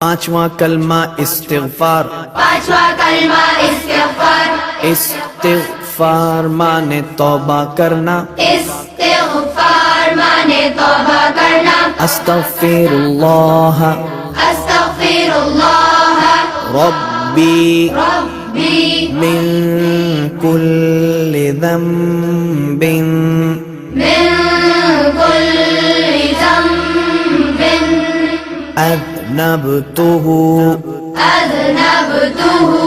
पांचवा कलमा इस्तिग़फ़ार। पांचवा कलमा इस्तिग़फ़ार। इस्तिग़फ़ार माने तौबा करना। इस्तिग़फ़ार माने तौबा करना। अस्तग़फ़िरुल्लाह अस्तग़फ़िरुल्लाह रब्बी रब्बी मिन कुल्लि ज़ंबिन मिन कुल्लि ज़ंबिन अज़नबतुहु अज़नबतुहु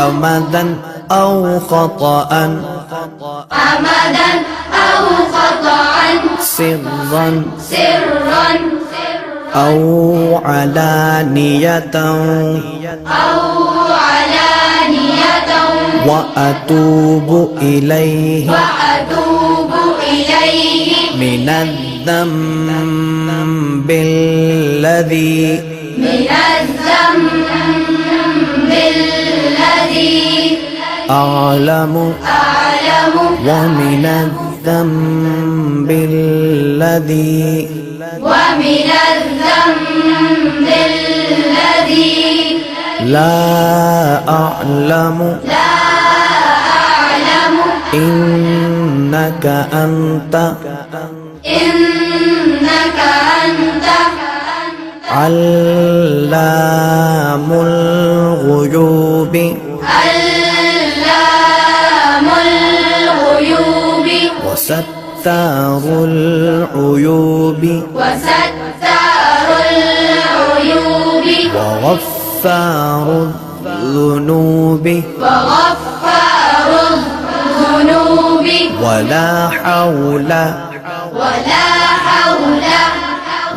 अमदन औ ख़तअन अमदन औ ख़तअन सिर्रन सिर्रन औ अलानियतन औ अलानियतन व अतूबु इलैहि व अतूबु इलैहि मिनज़्ज़ंबिल्लज़ी मिनज़्ज़ंबिल्लज़ी अअलमु व मिनज़्ज़ंबिल्लज़ी ومن الذنب الذي لا أعلم لا أعلم إنك أنت إنك أنت علام الغيوب علام الغيوب وستار العيوب وستار العيوب وغفار الذنوب وغفار الذنوب ولا حول ولا حول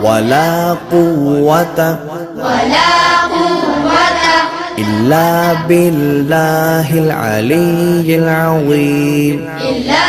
ولا قوة ولا قوة إلا بالله العلي العظيم. إلا